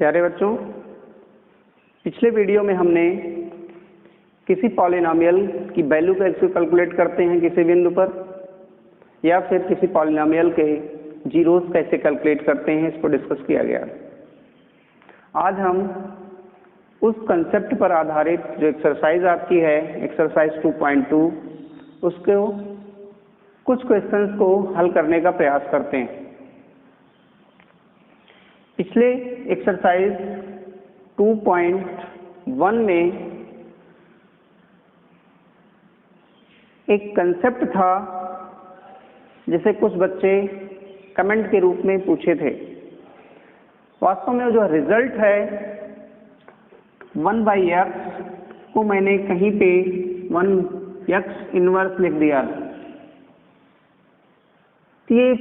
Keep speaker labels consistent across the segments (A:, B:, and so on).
A: प्यारे बच्चों, पिछले वीडियो में हमने किसी पॉलिनॉमियल की वैल्यू कैसे कैलकुलेट करते हैं किसी बिंदु पर, या फिर किसी पॉलिनॉमियल के जीरोस कैसे कैलकुलेट करते हैं, इसको डिस्कस किया गया। आज हम उस कंसेप्ट पर आधारित जो एक्सरसाइज आपकी है, एक्सरसाइज 2.2, उसको कुछ क्वेश्चंस को हल करने का प्रयास करते हैं। पिछले एक्सरसाइज 2.1 में एक कंसेप्ट था जिसे कुछ बच्चे कमेंट के रूप में पूछे थे। वास्तव में जो रिजल्ट है 1/x को मैंने कहीं पे 1x इनवर्स लिख दिया। ये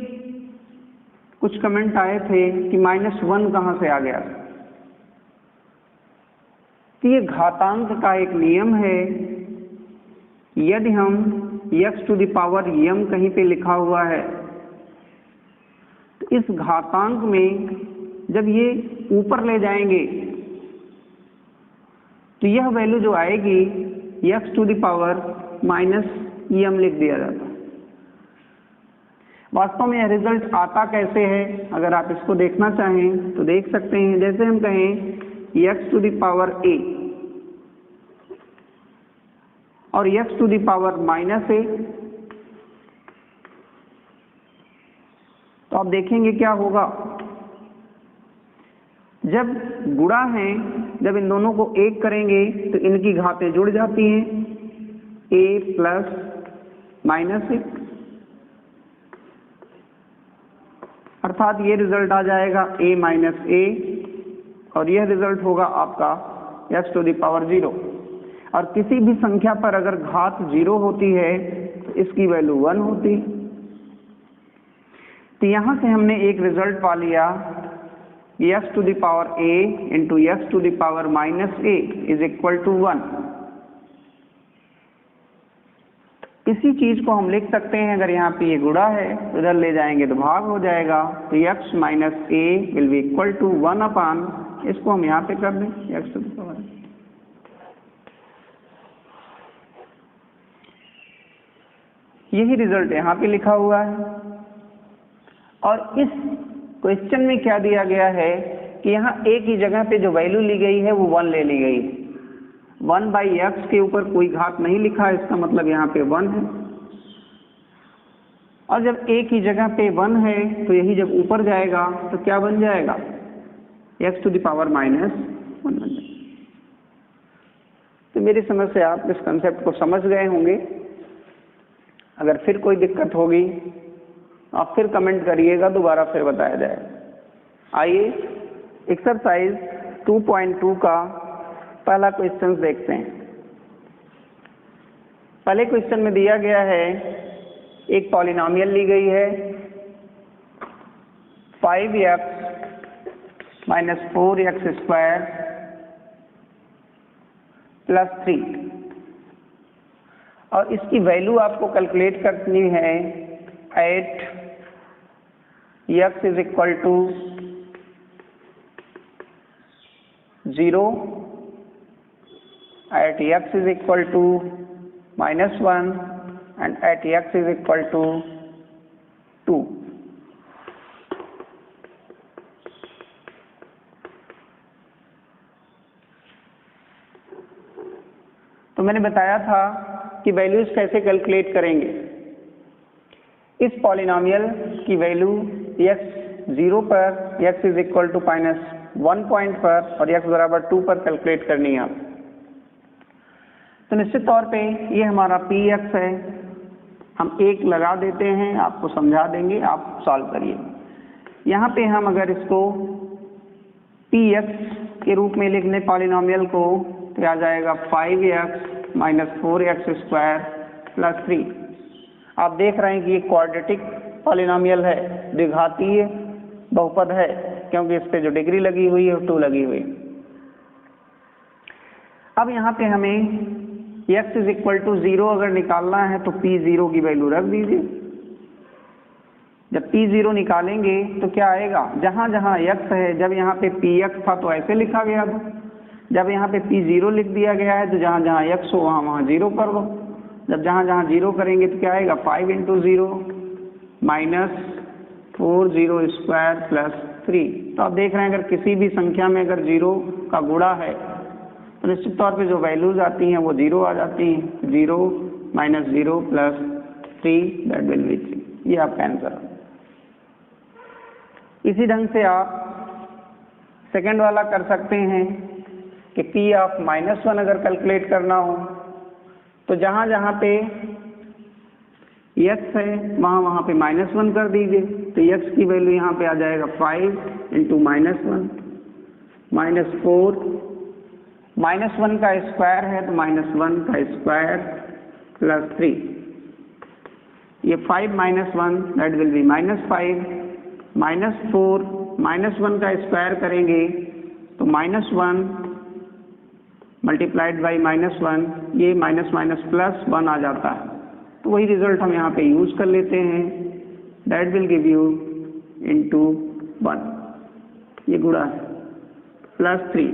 A: कुछ कमेंट आए थे कि -1 कहाँ से आ गया। तो ये घातांक का एक नियम है। यदि हम x to the power m कहीं पे लिखा हुआ है, तो इस घातांक में जब ये ऊपर ले जाएंगे तो यह वैल्यू जो आएगी x to the power -m लिख दिया जाता है। वास्तव में यह रिजल्ट आता कैसे है, अगर आप इसको देखना चाहें तो देख सकते हैं। जैसे हम कहें x to the power a और x to the power -a, तो आप देखेंगे क्या होगा। जब गुणा है, जब इन दोनों को एक करेंगे तो इनकी घातें जुड़ जाती हैं, a प्लस -a, अर्थात ये रिजल्ट आ जाएगा a -a, और यह रिजल्ट होगा आपका x टू द पावर 0। और किसी भी संख्या पर अगर घात 0 होती है तो इसकी वैल्यू 1 होती। तो यहां से हमने एक रिजल्ट पा लिया, x to the power a into x to the power -a is equal to 1। इसी चीज को हम लिख सकते हैं, अगर यहाँ पे ये गुणा है तो इधर ले जाएंगे तो भाग हो जाएगा, तो x - a will be equal to 1 upon, इसको हम यहाँ पे कर दें x टू द पावर। यही रिजल्ट यहाँ पे लिखा हुआ है। और इस क्वेश्चन में क्या दिया गया है कि यहाँ a की जगह पे जो वैल्यू ली गई है वो 1 ले ली गई। 1/x के ऊपर कोई घात नहीं लिखा, इसका मतलब यहाँ पे 1 है। और जब a की जगह पे 1 है तो यही जब ऊपर जाएगा तो क्या बन जाएगा, x टू द पावर -1 बन जाएगा। तो मेरी समझ से आप इस कंसेप्ट को समझ गए होंगे। अगर फिर कोई दिक्कत होगी आप फिर कमेंट करिएगा, दोबारा फिर बताया जाए। आइए एक्सरसाइज 2.2 का पहला क्वेश्चन देखते हैं। पहले क्वेश्चन में दिया गया है, एक पॉलिनॉमियल ली गई है 5x - 4x स्क्वायर प्लस 3, और इसकी वैल्यू आपको कैलकुलेट करनी है at x is equal to 0, at x is equal to -1 and at x is equal to 2। तो मैंने बताया था कि वैल्यूज कैसे कैलकुलेट करेंगे। इस पॉलिनॉमियल की वैल्यू x 0 पर, x is equal to -1 point पर और x बराबर 2 पर कैलकुलेट करनी है आप। तो निश्चित तौर पे ये हमारा px है, हम 1 लगा देते हैं, आपको समझा देंगे, आप सॉल्व करिए। यहाँ पे हम अगर इसको px के रूप में लिख लें पॉलिनॉमियल को, तो आ जाएगा 5x - 4x स्क्वायर प्लस 3। आप देख रहे हैं कि ये क्वाड्रेटिक पॉलिनॉमियल है, द्विघातीय बहुपद है, क्योंकि इस पे जो डिग्री लगी हुई है 2 लगी हुई। अब यहाँ पे हमें x इज इक्वल टू 0 अगर निकालना है तो p0 की वैल्यू रख दीजिए। जब P0 निकालेंगे तो क्या आएगा, जहाँ जहाँ x है, जब यहाँ पे Px था तो ऐसे लिखा गया था, जब यहाँ पे P0 लिख दिया गया है तो जहाँ जहाँ x हो वहाँ वहाँ 0 कर दो। जब जहाँ जहाँ 0 करेंगे तो क्या आएगा, 5 इंटू 0 माइनस 4 0 स्क्वायर प्लस 3। तो आप देख रहे हैं अगर किसी भी संख्या में अगर 0 का गुणा है तो निश्चित तौर पे जो वैल्यूज आती हैं वो 0 आ जाती हैं। 0 minus 0 plus 3 that will be 3। ये आपका आंसर है। इसी ढंग से आप सेकंड वाला कर सकते हैं कि P ऑफ -1 अगर कैलकुलेट करना हो तो जहाँ जहाँ पे x है वहाँ वहाँ पे -1 कर दीजिए। तो x की वैल्यू यहाँ पे आ जाएगा 5 इंटू -1 माइनस 4, -1 का स्क्वायर है तो -1 का स्क्वायर प्लस 3। ये 5 माइनस 1 दैट विल बी -5, -4 -1 का स्क्वायर करेंगे तो -1 मल्टीप्लाइड बाई -1, ये माइनस माइनस प्लस 1 आ जाता है। तो वही रिजल्ट हम यहाँ पे यूज कर लेते हैं, that will give you into 1, ये गुणा है प्लस 3,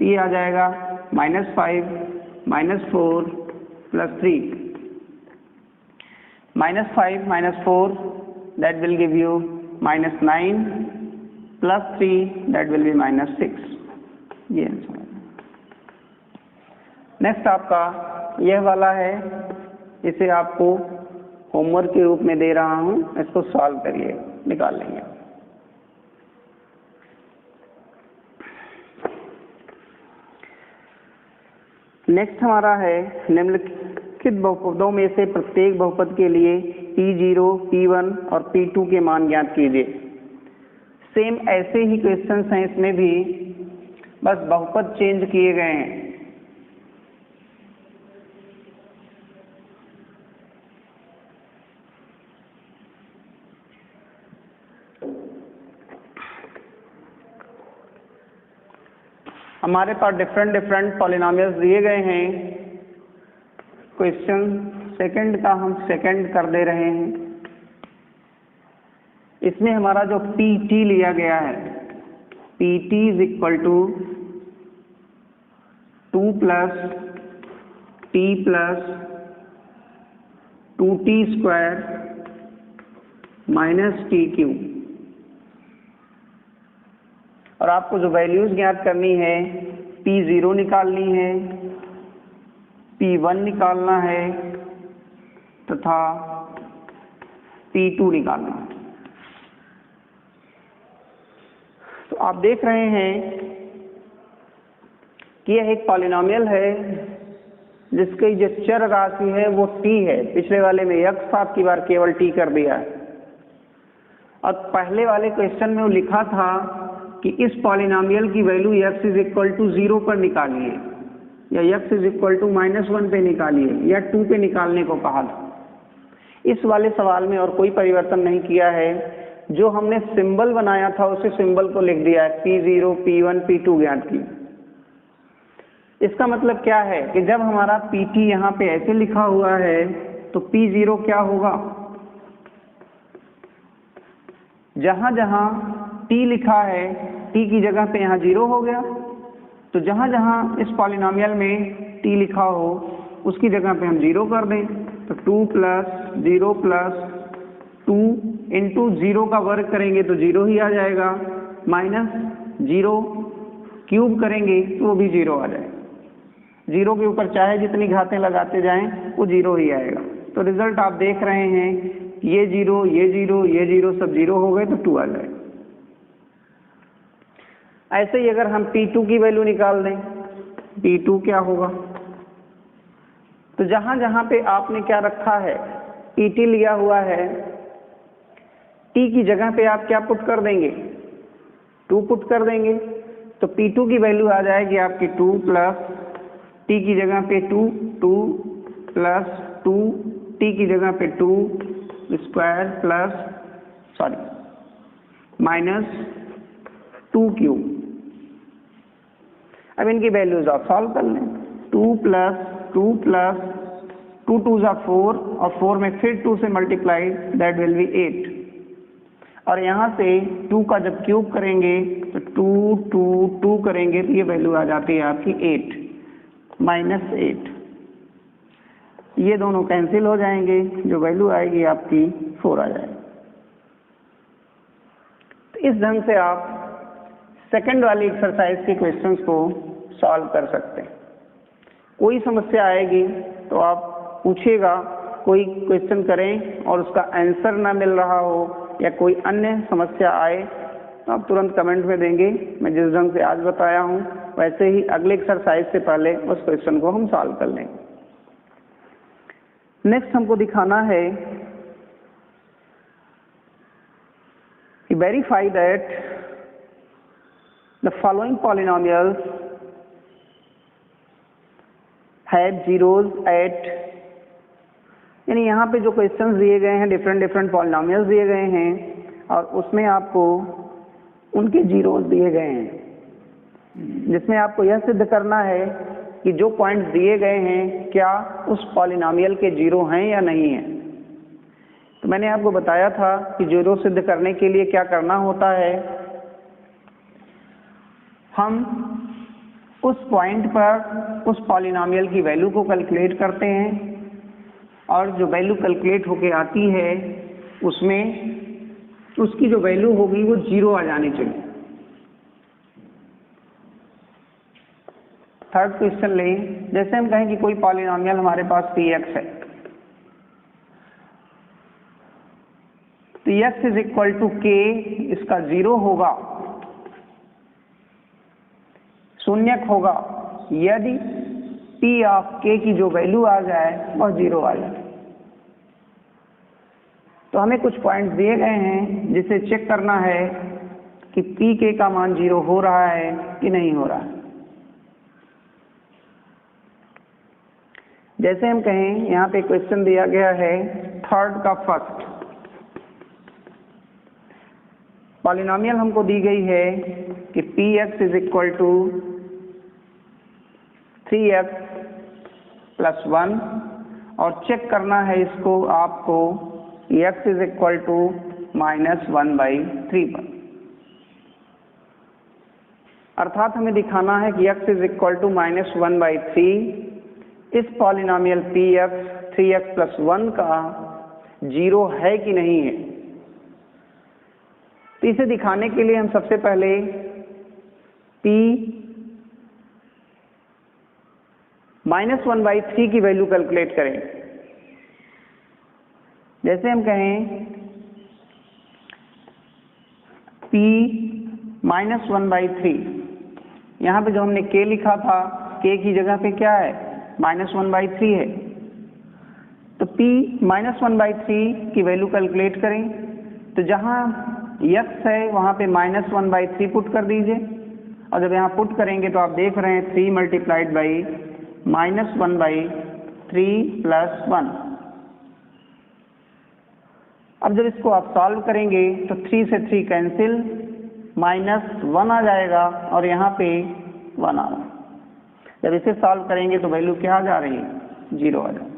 A: ये आ जाएगा -5 -4 plus 3, -5 -4 that will give you -9 plus 3 that will be -6। ये आंसर है। नेक्स्ट आपका यह वाला है, इसे आपको होमवर्क के रूप में दे रहा हूं, इसको सॉल्व करिए, निकाल लेंगे। नेक्स्ट हमारा है निम्नलिखित बहुपदों में से प्रत्येक बहुपद के लिए P0, P1 और P2 के मान ज्ञात कीजिए। सेम ऐसे ही क्वेश्चंस हैं इसमें भी, बस बहुपद चेंज किए गए हैं। हमारे पास डिफरेंट पॉलिनोमियल्स दिए गए हैं। क्वेश्चन सेकंड का हम सेकंड कर दे रहे हैं। इसमें हमारा जो PT लिया गया है, PT is equal to 2 plus T plus 2T square minus TQ। और आपको जो वैल्यूज ज्ञात करनी है, P0 निकालनी है, P1 निकालना है तथा P2 निकालना है। तो आप देख रहे हैं कि यह एक पॉलिनोमियल है जिसकी जो चर राशि है वो T है। पिछले वाले में x था, आपकी बार केवल T कर दिया है। और पहले वाले क्वेश्चन में वो लिखा था कि इस पॉलिनोमियल की value x is equal to 0 पर निकालिए, या x इज इक्वल टू -1 पे निकालिए, या 2 पे निकालने को कहा था। इस वाले सवाल में और कोई परिवर्तन नहीं किया है। जो हमने सिंबल बनाया था उसे सिंबल को लिख दिया है, P0 P1 P2 ज्ञात की। इसका मतलब क्या है कि जब हमारा PT यहाँ पे ऐसे लिखा हुआ है तो P0 क्या होगा, जहां जहां T लिखा है T की जगह पे यहाँ 0 हो गया। तो जहां जहां इस पॉलिनोमियल में T लिखा हो उसकी जगह पे हम 0 कर दें। तो 2 प्लस 0 प्लस 2 इंटू 0 का वर्ग करेंगे तो 0 ही आ जाएगा, माइनस 0 क्यूब करेंगे तो वो भी 0 आ जाएगा। 0 के ऊपर चाहे जितनी घातें लगाते जाएं वो 0 ही आएगा। तो रिजल्ट आप देख रहे हैं, ये 0 ये 0 ये 0 सब 0 हो गए तो 2 आ जाएगा। ऐसे ही अगर हम P2 की वैल्यू निकाल दें, P2 क्या होगा, तो जहां जहां पे आपने क्या रखा है, PT लिया हुआ है, T की जगह पे आप क्या पुट कर देंगे, 2 पुट कर देंगे। तो P2 की वैल्यू आ जाएगी आपकी 2 प्लस T की जगह पे 2 प्लस 2 T की जगह पे 2 स्क्वायर प्लस माइनस 2 क्यूब। अब इनकी वैल्यूज आप सॉल्व कर लें। 2 प्लस 2 प्लस 2 2 जा 4 और 4 में फिर 2 से मल्टीप्लाई, दैट विल बी 8। और यहाँ से 2 का जब क्यूब करेंगे तो 2 2 2 करेंगे तो ये वैल्यू आ जाती है आपकी 8 -8। ये दोनों कैंसिल हो जाएंगे, जो वैल्यू आएगी आपकी 4 आ जाएगी। तो इस ढंग से आप सेकंड वाली एक्सरसाइज के क्वेश्चंस को सॉल्व कर सकते हैं। कोई समस्या आएगी तो आप पूछिएगा, कोई क्वेश्चन करें और उसका आंसर ना मिल रहा हो या कोई अन्य समस्या आए तो आप तुरंत कमेंट में देंगे। मैं जिस ढंग से आज बताया हूं वैसे ही अगले एक्सरसाइज से पहले उस क्वेश्चन को हम सॉल्व कर लेंगे। नेक्स्ट हमको दिखाना है कि verify that the following polynomials have zeros at, यानी यहाँ पे जो क्वेश्चंस दिए गए हैं डिफरेंट पॉलिनोमियल्स दिए गए हैं और उसमें आपको उनके जीरोज दिए गए हैं, जिसमें आपको यह सिद्ध करना है कि जो पॉइंट्स दिए गए हैं क्या उस पॉलिनोमियल के जीरो हैं या नहीं है। तो मैंने आपको बताया था कि जीरो सिद्ध करने के लिए क्या करना होता है, हम उस पॉइंट पर उस पॉलिनोमियल की वैल्यू को कैलकुलेट करते हैं और जो वैल्यू कैलकुलेट होके आती है उसमें उसकी जो वैल्यू होगी वो जीरो आ जानी चाहिए। थर्ड क्वेश्चन लें, जैसे हम कहें कि कोई पॉलिनोमियल हमारे पास px है, तो x is equal to k, इसका जीरो होगा, शून्यक होगा यदि p ऑफ k की जो वैल्यू आ जाए वह जीरो आ जाए। तो हमें कुछ पॉइंट्स दिए गए हैं जिसे चेक करना है कि pk का मान जीरो हो रहा है कि नहीं हो रहा है। जैसे हम कहें यहाँ पे क्वेश्चन दिया गया है थर्ड का फर्स्ट, पॉलिनोमियल हमको दी गई है कि px is equal to 3x plus 1 और चेक करना है इसको आपको x इज इक्वल टू -1/3 पर, अर्थात हमें दिखाना है कि x इज इक्वल टू -1/3 इस पॉलिनोमियल px 3x प्लस 1 का जीरो है कि नहीं है। तो इसे दिखाने के लिए हम सबसे पहले p -1/3 की वैल्यू कैलकुलेट करें। जैसे हम कहें p -1/3, यहाँ पे जो हमने k लिखा था k की जगह पे क्या है -1/3 है, तो p -1/3 की वैल्यू कैलकुलेट करें। तो जहाँ x है वहाँ पे -1/3 पुट कर दीजिए और जब यहाँ पुट करेंगे तो आप देख रहे हैं 3 मल्टीप्लाइड बाई -1/3 प्लस 1। अब जब इसको आप सॉल्व करेंगे तो 3 से 3 कैंसिल, -1 आ जाएगा और यहाँ पे 1 आ रहा है। जब इसे सॉल्व करेंगे तो वैल्यू क्या आ जा रही है, जीरो आ जाए।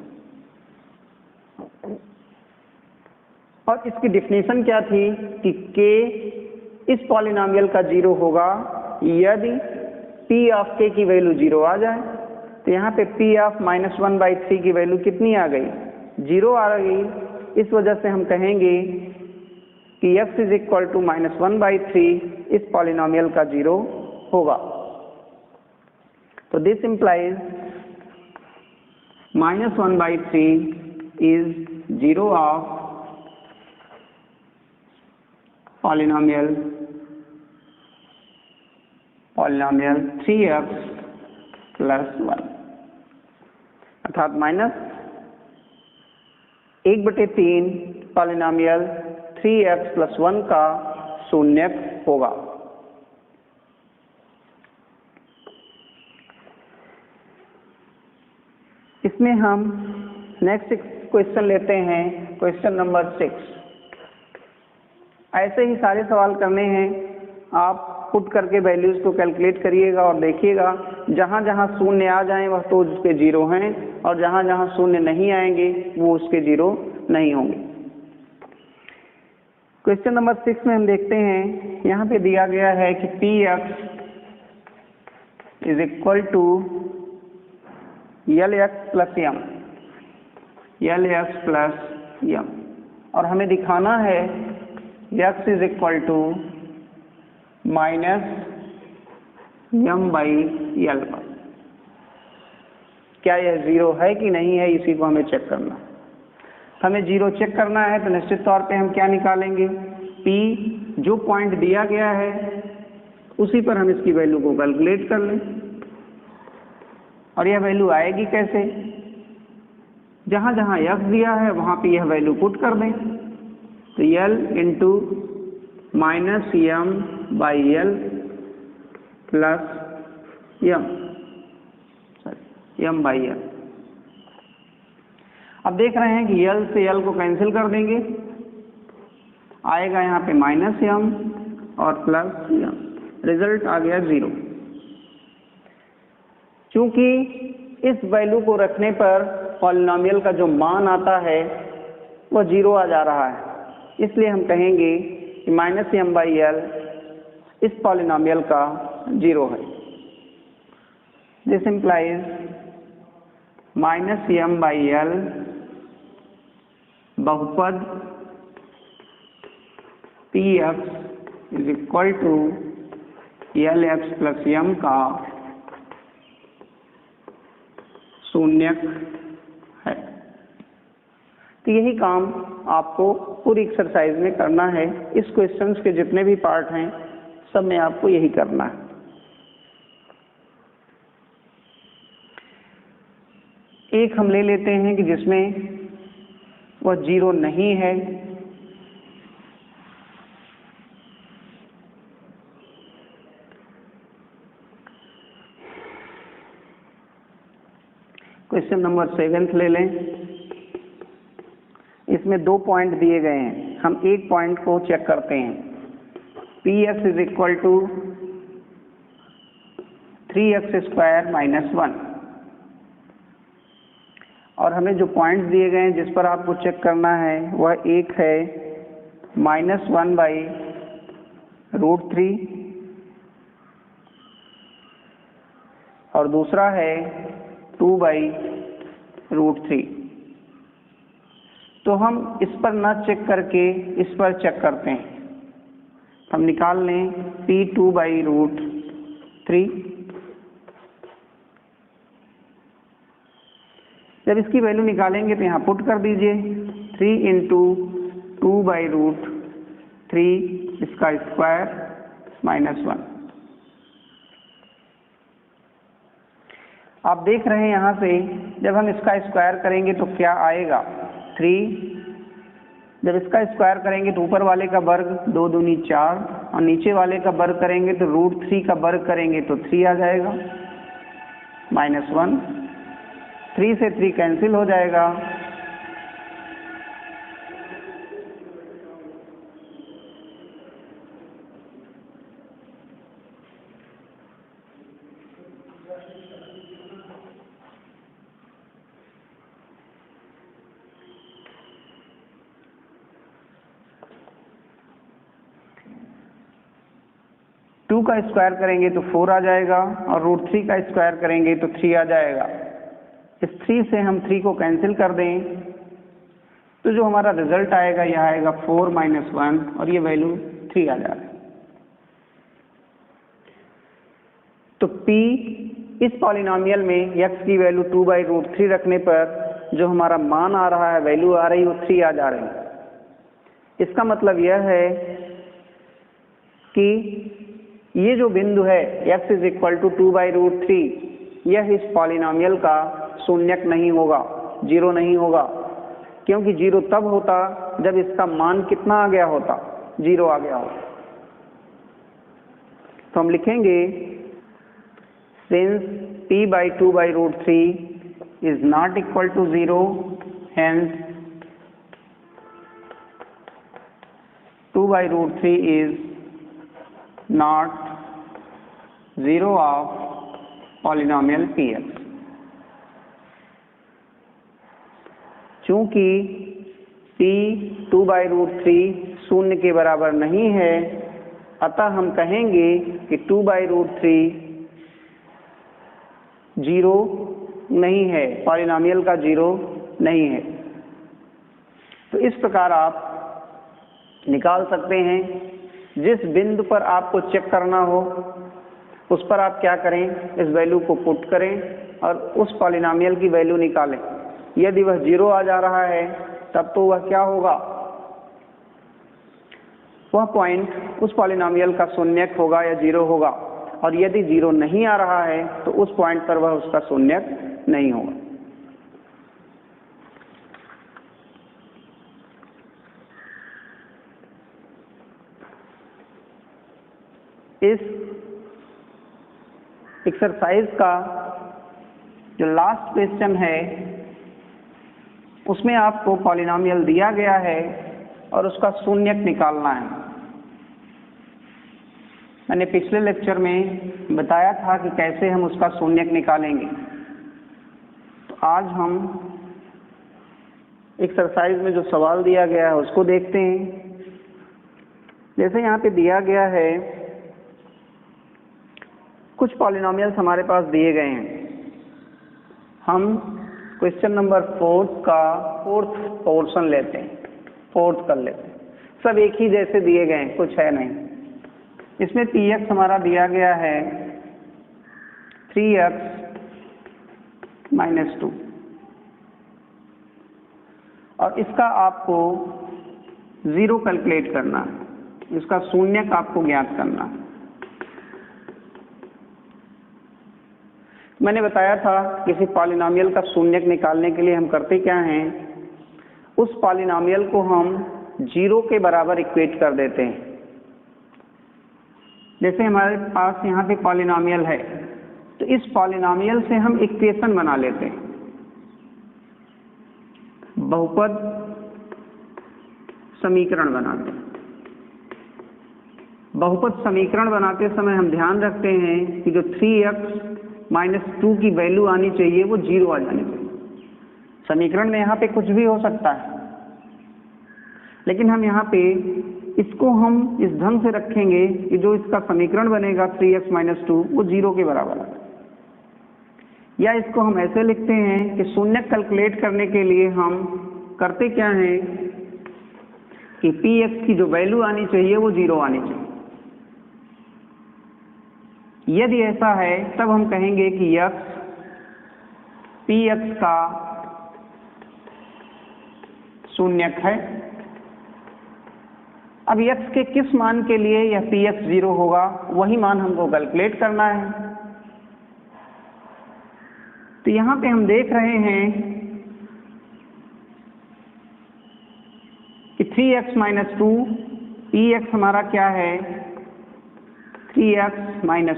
A: और इसकी डिफिनेशन क्या थी कि k इस पॉलिनोमियल का जीरो होगा यदि p ऑफ k की वैल्यू जीरो आ जाए। तो यहाँ पे p ऑफ -1/3 की वैल्यू कितनी आ गई, जीरो आ गई। इस वजह से हम कहेंगे कि x इज इक्वल टू -1/3 इस पॉलिनोमियल का जीरो होगा। तो this implies -1/3 is zero of polynomial 3x plus 1, अर्थात -1/3 पॉलिनोमियल 3x प्लस 1 का शून्यक होगा। इसमें हम नेक्स्ट क्वेश्चन लेते हैं, क्वेश्चन नंबर 6। ऐसे ही सारे सवाल करने हैं, आप पुट करके वैल्यूज को कैलकुलेट करिएगा और देखिएगा जहाँ जहाँ शून्य आ जाएं वह तो उसके जीरो हैं और जहाँ जहाँ शून्य नहीं आएंगे वो उसके जीरो नहीं होंगे। क्वेश्चन नंबर 6 में हम देखते हैं, यहाँ पे दिया गया है कि p x is equal to L x plus m, l x plus m, और हमें दिखाना है x is equal to minus M by l पर। क्या यह जीरो है कि नहीं है, इसी को हमें चेक करना। हमें जीरो चेक करना है तो निश्चित तौर पे हम क्या निकालेंगे, P जो पॉइंट दिया गया है उसी पर हम इसकी वैल्यू को कैलकुलेट कर लें। और यह वैल्यू आएगी कैसे, जहां जहां x दिया है वहां पे यह वैल्यू पुट कर दें, तो L into minus M by l plus m by l. अब देख रहे हैं कि L से L को कैंसिल कर देंगे, आएगा यहाँ पे माइनस एम और प्लस एम, रिजल्ट आ गया 0। क्योंकि इस वैल्यू को रखने पर पॉलिनॉमियल का जो मान आता है वह 0 आ जा रहा है, इसलिए हम कहेंगे कि माइनस एम बाई एल इस पॉलिनॉमियल का 0 है। This implies minus M by L बहुपद P x is equal to L x plus M का शून्यक है। तो यही काम आपको पूरी एक्सरसाइज में करना है। इस क्वेश्चंस के जितने भी पार्ट हैं सब में आपको यही करना है। एक हम ले लेते हैं कि जिसमें वह 0 नहीं है, क्वेश्चन नंबर 7 ले लें। इसमें 2 पॉइंट दिए गए हैं, हम एक पॉइंट को चेक करते हैं। P x is equal to 3x square minus 1, और हमें जो पॉइंट्स दिए गए हैं जिस पर आपको चेक करना है वह एक है -1 बाई √3 और दूसरा है 2 बाई √3। तो हम इस पर न चेक करके इस पर चेक करते हैं। हम निकाल लें P2 बाई √3। जब इसकी वैल्यू निकालेंगे तो यहाँ पुट कर दीजिए 3 इंटू 2 बाई √3 इसका स्क्वायर -1। आप देख रहे हैं यहाँ से जब हम इसका स्क्वायर करेंगे तो क्या आएगा 3। जब इसका स्क्वायर करेंगे तो ऊपर वाले का वर्ग 2 दूनी 4 और नीचे वाले का वर्ग करेंगे तो √3 का वर्ग करेंगे तो 3 आ जाएगा -1। 3 से 3 कैंसिल हो जाएगा, टू का स्क्वायर करेंगे तो 4 आ जाएगा और √3 का स्क्वायर करेंगे तो 3 आ जाएगा। इस 3 से हम 3 को कैंसिल कर दें तो जो हमारा रिजल्ट आएगा यह आएगा 4 - 1 और ये वैल्यू 3 आ जाएगा। तो P इस पॉलिनॉमियल में x की वैल्यू 2 बाई √3 रखने पर जो हमारा मान आ रहा है, वैल्यू आ रही है, वो 3 आ जा रही है। इसका मतलब यह है कि ये जो बिंदु है x is equal to 2 by √3 यह इस पॉलिनॉमियल का शून्यक नहीं होगा, 0 नहीं होगा, क्योंकि 0 तब होता जब इसका मान कितना आ गया होता, 0 आ गया होता। तो हम लिखेंगे since p by 2 by √3 is not equal to 0, hence 2 by √3 is not 0 of polynomial px। चूंकि p 2 बाई √3 शून्य के बराबर नहीं है, अतः हम कहेंगे कि 2/√3 जीरो नहीं है, पॉलिनॉमियल का जीरो नहीं है। तो इस प्रकार आप निकाल सकते हैं। जिस बिंदु पर आपको चेक करना हो उस पर आप क्या करें, इस वैल्यू को पुट करें और उस पॉलिनॉमियल की वैल्यू निकालें। यदि वह जीरो आ जा रहा है तब तो वह क्या होगा, वह पॉइंट उस पॉलिनॉमियल का शून्यक होगा या जीरो होगा, और यदि जीरो नहीं आ रहा है तो उस पॉइंट पर वह उसका शून्यक नहीं होगा। इस एक्सरसाइज का जो लास्ट क्वेश्चन है उसमें आपको पॉलिनॉमियल दिया गया है और उसका शून्यक निकालना है। मैंने पिछले लेक्चर में बताया था कि कैसे हम उसका शून्यक निकालेंगे। तो आज हम एक्सरसाइज में जो सवाल दिया गया है उसको देखते हैं। जैसे यहाँ पे दिया गया है, कुछ पॉलिनॉमियल्स हमारे पास दिए गए हैं। हम क्वेश्चन नंबर 4 का 4th पोर्शन लेते हैं, 4th कर लेते हैं। सब एक ही जैसे दिए गए हैं, कुछ है नहीं। इसमें px हमारा दिया गया है 3x - 2 और इसका आपको जीरो कैलकुलेट करना है, इसका शून्यक आपको ज्ञात करना है। मैंने बताया था किसी पॉलिनॉमियल का शून्यक निकालने के लिए हम करते क्या हैं, उस पॉलिनॉमियल को हम जीरो के बराबर इक्वेट कर देते हैं। जैसे हमारे पास यहाँ पे पॉलिनॉमियल है तो इस पॉलिनॉमियल से हम इक्वेशन बना लेते हैं। बहुपद समीकरण बनाते हैं। बहुपद समीकरण बनाते समय हम ध्यान रखते हैं कि जो 3x - 2 की वैल्यू आनी चाहिए वो जीरो आ जानी चाहिए। समीकरण में यहाँ पे कुछ भी हो सकता है, लेकिन हम यहाँ पे इसको हम इस ढंग से रखेंगे कि जो इसका समीकरण बनेगा 3x - 2 वो जीरो के बराबर है। या इसको हम ऐसे लिखते हैं कि शून्यक कैलकुलेट करने के लिए हम करते क्या हैं कि px की जो वैल्यू आनी चाहिए वो जीरो आनी चाहिए। यदि ऐसा है तब हम कहेंगे कि x px का शून्यक है। अब x के किस मान के लिए यह px जीरो होगा, वही मान हमको कैलकुलेट करना है। तो यहाँ पे हम देख रहे हैं कि 3x - 2 px हमारा क्या है, 3x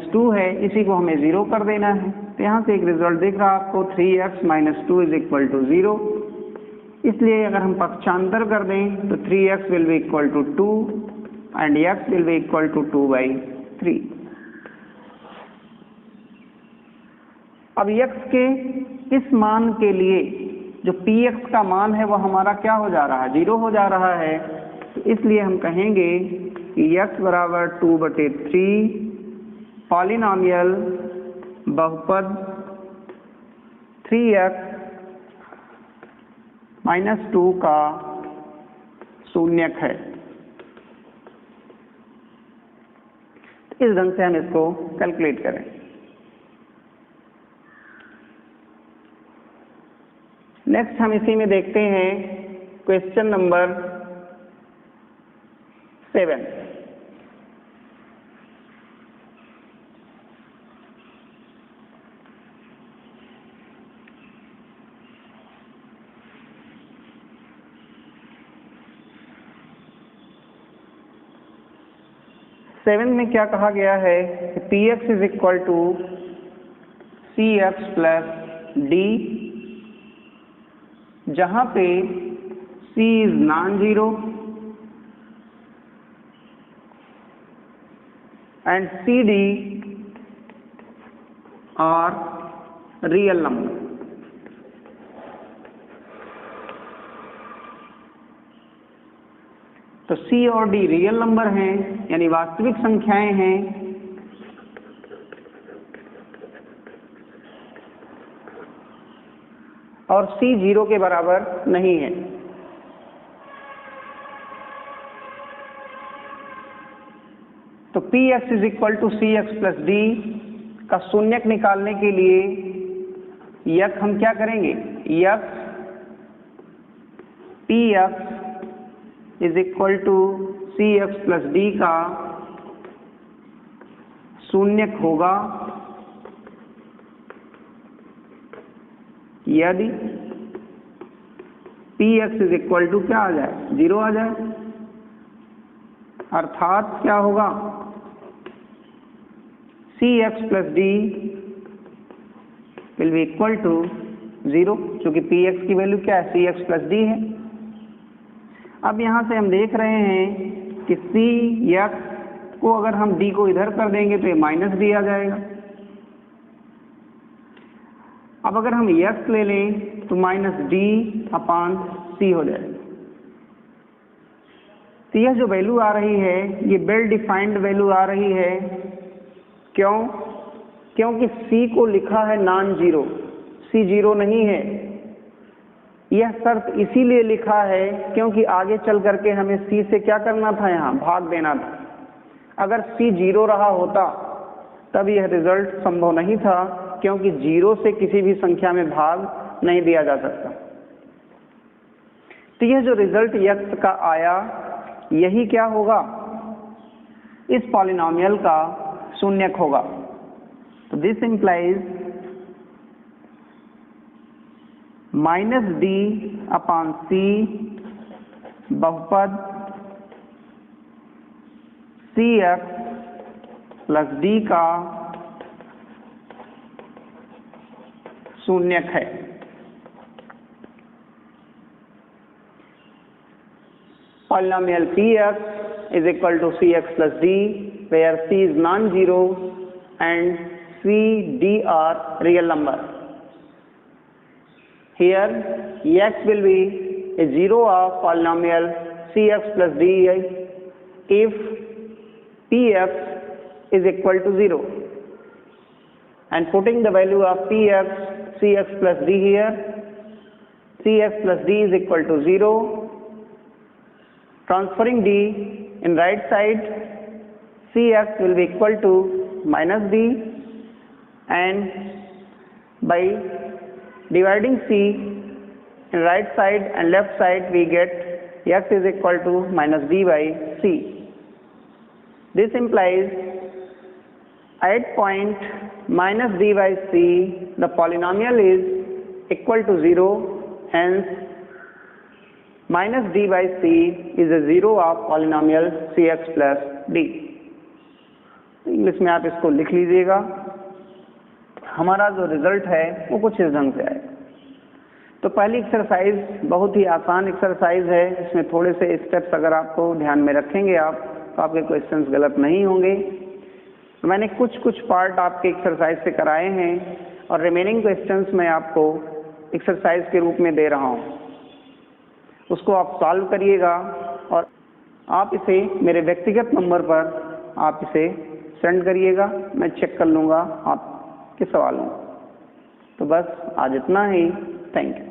A: - 2 है, इसी को हमें जीरो कर देना है। तो यहाँ से एक रिजल्ट दिख रहा है आपको, 3x - 2 = 0। इसलिए अगर हम पक्षांतर कर दें तो 3x will be equal to 2 and x will be equal to 2/3। अब x के इस मान के लिए जो px का मान है वह हमारा क्या हो जा रहा है, जीरो हो जा रहा है। तो इसलिए हम कहेंगे कि x बराबर 2/3 पॉलिनॉमियल बहुपद 3x - 2 का शून्यक है। इस ढंग से हम इसको कैलकुलेट करें। नेक्स्ट हम इसी में देखते हैं क्वेश्चन नंबर 7। सेवन में क्या कहा गया है कि px = cx + d, जहां पे c is non zero and cd are real number. तो सी और डी रियल नंबर हैं, यानी वास्तविक संख्याएं हैं, और सी 0 के बराबर नहीं है। तो p x is equal to C x plus D का शून्यक निकालने के लिए यक हम क्या करेंगे, यक P x is equal to C x plus D का शून्यक होगा यदि P x is equal to क्या आ जाए, 0 आ जाए। अर्थात क्या होगा, C x plus D will be equal to 0, क्योंकि पी एक्स की वैल्यू क्या है, सी एक्स प्लस डी है। अब यहां से हम देख रहे हैं कि सी एक्स को अगर हम डी को इधर कर देंगे तो ये माइनस डी आ जाएगा। अब अगर हम एक्स ले लें तो माइनस डी अपान सी हो जाएगा। तो यह जो वैल्यू आ रही है ये वेल डिफाइंड वैल्यू आ रही है। क्यों? क्योंकि सी को लिखा है नॉन जीरो, सी 0 नहीं है। यह शर्त इसीलिए लिखा है क्योंकि आगे चल करके हमें सी से क्या करना था, यहाँ भाग देना था। अगर सी 0 रहा होता तब यह रिजल्ट संभव नहीं था, क्योंकि 0 से किसी भी संख्या में भाग नहीं दिया जा सकता। तो यह जो रिजल्ट यक्स का आया यही क्या होगा, इस पॉलिनॉमियल का शून्यक होगा। तो दिस इंप्लाइज माइनस डी अपान सी बहुपद सी एक्स प्लस डी का शून्यक है। Polynomial Px is equal to Cx plus D, where C is non-zero and C, D are real number. Here x will be a 0 of polynomial Cx plus D if Px is equal to 0. And putting the value of Px, Cx plus D here, Cx plus D is equal to 0. Transferring D in right side, Cx will be equal to minus D, and by dividing C in right side and left side we get x is equal to minus D by C. This implies at point minus D by C the polynomial is equal to 0, hence minus d by c is a 0 of polynomial cx plus d. English में आप इसको लिख लीजिएगा। हमारा जो result है वो कुछ इस ढंग से आएगा। तो पहली एक्सरसाइज बहुत ही आसान एक्सरसाइज है, इसमें थोड़े से स्टेप्स अगर आपको ध्यान में रखेंगे आप तो आपके क्वेश्चंस गलत नहीं होंगे। मैंने कुछ पार्ट आपके एक्सरसाइज से कराए हैं और रिमेनिंग क्वेश्चंस मैं आपको एक्सरसाइज के रूप में दे रहा हूँ, उसको आप सॉल्व करिएगा और आप इसे मेरे व्यक्तिगत नंबर पर आप इसे सेंड करिएगा, मैं चेक कर लूँगा आपके सवालों। तो बस आज इतना ही, थैंक यू।